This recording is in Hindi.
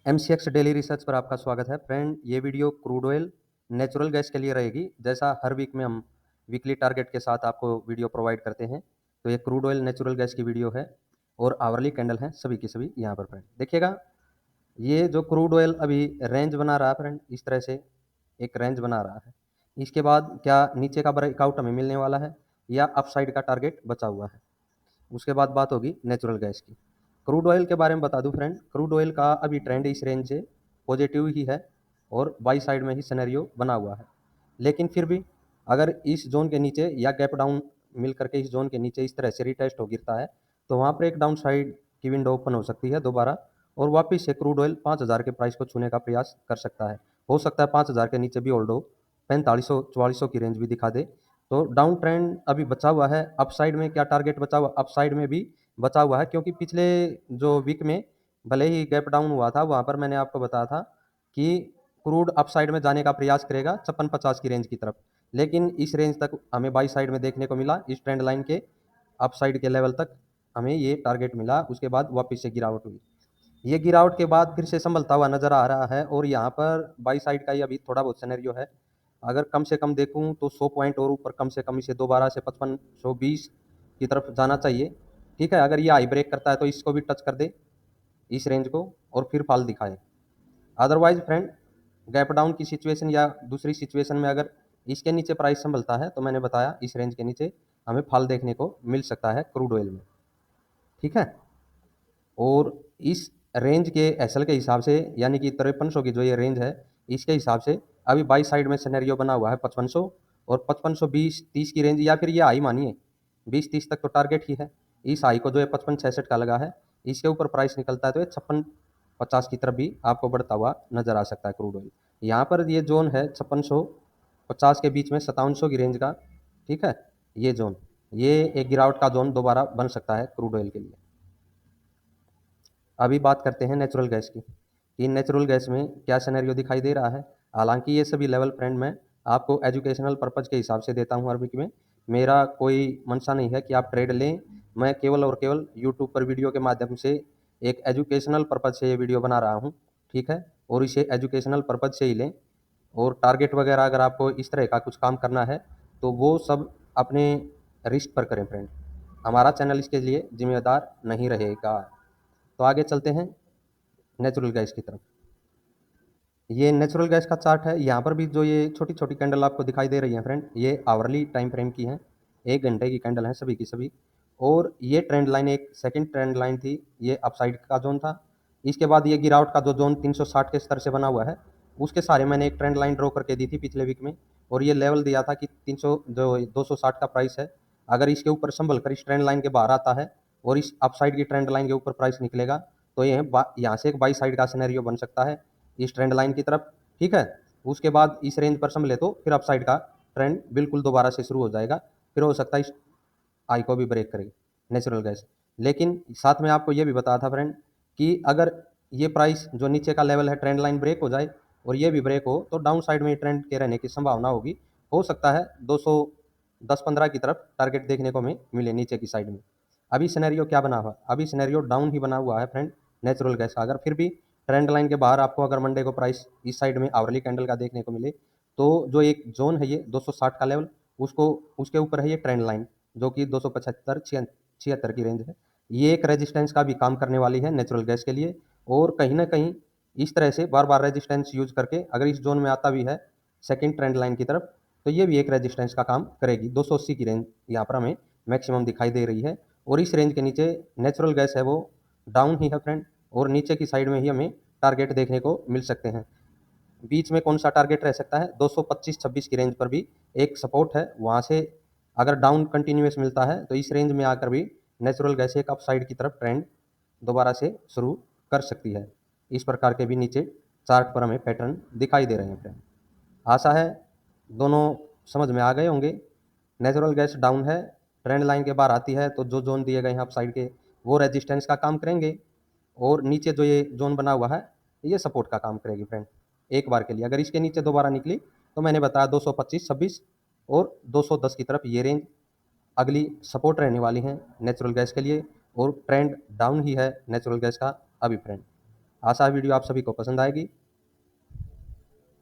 एमसीएक्स डेली रिसर्च पर आपका स्वागत है फ्रेंड। ये video crude oil natural gas के लिए रहेगी। जैसा हर वीक में हम वीकली टारगेट के साथ आपको वीडियो प्रोवाइड करते हैं, तो ये क्रूड ऑयल नेचुरल गैस की वीडियो है और आवरली कैंडल है सभी की सभी यहाँ पर फ्रेंड देखिएगा। ये जो क्रूड ऑयल अभी रेंज बना रहा है फ्रेंड, इस तरह से एक रेंज बना रहा है। इसके बाद क्या नीचे का ब्रेकआउट हमें मिलने वाला है या अपसाइड का टारगेट बचा हुआ है, उसके बाद बात होगी नेचुरल गैस की। क्रूड ऑयल के बारे में बता दूं फ्रेंड, क्रूड ऑयल का अभी ट्रेंड इस रेंज से पॉजिटिव ही है और बाई साइड में ही सिनेरियो बना हुआ है। लेकिन फिर भी अगर इस जोन के नीचे या गैप डाउन मिल करके इस जोन के नीचे इस तरह से रिटेस्ट हो गिरता है, तो वहाँ पर एक डाउन साइड की विंडो ओपन हो सकती है दोबारा, और वापस से क्रूड ऑयल 5000 के प्राइस को छूने का प्रयास कर सकता है। हो सकता है 5000 के नीचे भी होल्ड हो, 4500 4400 की रेंज भी दिखा दे। तो डाउन ट्रेंड अभी बचा हुआ है। अपसाइड में क्या टारगेट बचा हुआ, अपसाइड में भी बचा हुआ है, क्योंकि पिछले जो वीक में भले ही गैप डाउन हुआ था, वहाँ पर मैंने आपको बताया था कि क्रूड अपसाइड में जाने का प्रयास करेगा 5650 की रेंज की तरफ, लेकिन इस रेंज तक हमें बाई साइड में देखने को मिला। इस ट्रेंड लाइन के अपसाइड के लेवल तक हमें ये टारगेट मिला, उसके बाद वापस से गिरावट हुई। ये गिरावट के बाद फिर से संभलता हुआ नजर आ रहा है, और यहाँ पर बाई साइड का ही अभी थोड़ा बहुत सिनेरियो है। अगर कम से कम देखूं तो 100 पॉइंट और ऊपर कम से कम इसे दोबारा से 5520 की तरफ जाना चाहिए। ठीक है, अगर ये हाई ब्रेक करता है तो इसको भी टच कर दे, इस रेंज को, और फिर फॉल दिखाए। अदरवाइज फ्रेंड, गैप डाउन की सिचुएशन या दूसरी सिचुएशन में अगर इसके नीचे प्राइस संभलता है, तो मैंने बताया इस रेंज के नीचे हमें फॉल देखने को मिल सकता है क्रूड ऑयल में। ठीक है, और इस रेंज के एसएल के हिसाब से, यानी कि 5300 की जो ये रेंज है, इसके हिसाब से अभी बाई साइड में सिनेरियो बना हुआ है 5500 और 5520-30 की रेंज, या फिर ये हाई मानिए 20-30 तक तो टारगेट ही है। इस हाई को जो है 5566 का लगा है, इसके ऊपर प्राइस निकलता है तो ये 5650 की तरफ भी आपको बढ़ता हुआ नजर आ सकता है क्रूड ऑयल। यहाँ पर ये जोन है 5650 के बीच में 5700 की रेंज का। ठीक है, ये जोन, ये एक गिरावट का जोन दोबारा बन सकता है क्रूड ऑयल के लिए। अभी बात करते हैं नेचुरल गैस की कि नेचुरल गैस में क्या सिनेरियो दिखाई दे रहा है। हालांकि ये सभी लेवल फ्रेंड मैं आपको एजुकेशनल पर्पज़ के हिसाब से देता हूँ हर वीक में। मेरा कोई मंशा नहीं है कि आप ट्रेड लें, मैं केवल और केवल यूट्यूब पर वीडियो के माध्यम से एक एजुकेशनल पर्पज़ से ये वीडियो बना रहा हूँ। ठीक है, और इसे एजुकेशनल पर्पज़ से ही लें, और टारगेट वगैरह अगर आपको इस तरह का कुछ काम करना है तो वो सब अपने रिस्क पर करें फ्रेंड, हमारा चैनल इसके लिए जिम्मेदार नहीं रहेगा। तो आगे चलते हैं नेचुरल गैस की तरफ। ये नेचुरल गैस का चार्ट है। यहाँ पर भी जो ये छोटी छोटी कैंडल आपको दिखाई दे रही हैं फ्रेंड, ये आवरली टाइम फ्रेम की हैं, 1 घंटे की कैंडल हैं सभी की सभी। और ये ट्रेंड लाइन एक सेकंड ट्रेंड लाइन थी, ये अपसाइड का जोन था। इसके बाद ये गिरावट का जो जोन 360 के स्तर से बना हुआ है, उसके सारे मैंने एक ट्रेंड लाइन ड्रॉ करके दी थी पिछले वीक में, और ये लेवल दिया था कि 300 जो 260 का प्राइस है, अगर इसके ऊपर संभल कर इस ट्रेंड लाइन के बाहर आता है और इस अपसाइड की ट्रेंड लाइन के ऊपर प्राइस निकलेगा, तो ये यहाँ से एक बाई साइड का सिनेरियो बन सकता है इस ट्रेंड लाइन की तरफ। ठीक है, उसके बाद इस रेंज पर संभले तो फिर अपसाइड का ट्रेंड बिल्कुल दोबारा से शुरू हो जाएगा, फिर हो सकता है इस आई को भी ब्रेक करेगी नेचुरल गैस। लेकिन साथ में आपको ये भी बताया था फ्रेंड कि अगर ये प्राइस जो नीचे का लेवल है ट्रेंड लाइन ब्रेक हो जाए और ये भी ब्रेक हो, तो डाउन साइड में ट्रेंड के रहने की संभावना होगी। हो सकता है 210-15 की तरफ टारगेट देखने को हमें मिले नीचे की साइड में। अभी सिनेरियो क्या बना हुआ, अभी सिनेरियो डाउन ही बना हुआ है फ्रेंड नेचुरल गैस का। अगर फिर भी ट्रेंड लाइन के बाहर आपको अगर मंडे को प्राइस इस साइड में आवरली कैंडल का देखने को मिले, तो जो एक जोन है ये 260 का लेवल, उसको उसके ऊपर है ये ट्रेंड लाइन जो कि 275 76 की रेंज है। ये एक रेजिस्टेंस का भी काम करने वाली है नेचुरल गैस के लिए, और कहीं ना कहीं इस तरह से बार बार रेजिस्टेंस यूज करके अगर इस जोन में आता भी है सेकेंड ट्रेंड लाइन की तरफ, तो ये भी एक रेजिस्टेंस का काम करेगी। 280 की रेंज यहाँ पर हमें मैक्सिमम दिखाई दे रही है, और इस रेंज के नीचे नेचुरल गैस है वो डाउन ही है फ्रेंड, और नीचे की साइड में ही हमें टारगेट देखने को मिल सकते हैं। बीच में कौन सा टारगेट रह सकता है, 225-26 की रेंज पर भी एक सपोर्ट है, वहाँ से अगर डाउन कंटिन्यूस मिलता है तो इस रेंज में आकर भी नेचुरल गैस एक अपसाइड की तरफ ट्रेंड दोबारा से शुरू कर सकती है। इस प्रकार के भी नीचे चार्ट पर हमें पैटर्न दिखाई दे रहे हैं फ्रेंड। आशा है दोनों समझ में आ गए होंगे। नेचुरल गैस डाउन है, ट्रेंड लाइन के बाहर आती है तो जो जोन दिए गए हैं अपसाइड के, वो रेजिस्टेंस का काम करेंगे, और नीचे जो ये जोन बना हुआ है ये सपोर्ट का काम करेगी फ्रेंड। एक बार के लिए अगर इसके नीचे दोबारा निकली तो मैंने बताया 225-26 और 210 की तरफ ये रेंज अगली सपोर्ट रहने वाली है नेचुरल गैस के लिए, और ट्रेंड डाउन ही है नेचुरल गैस का अभी फ्रेंड। आशा है वीडियो आप सभी को पसंद आएगी।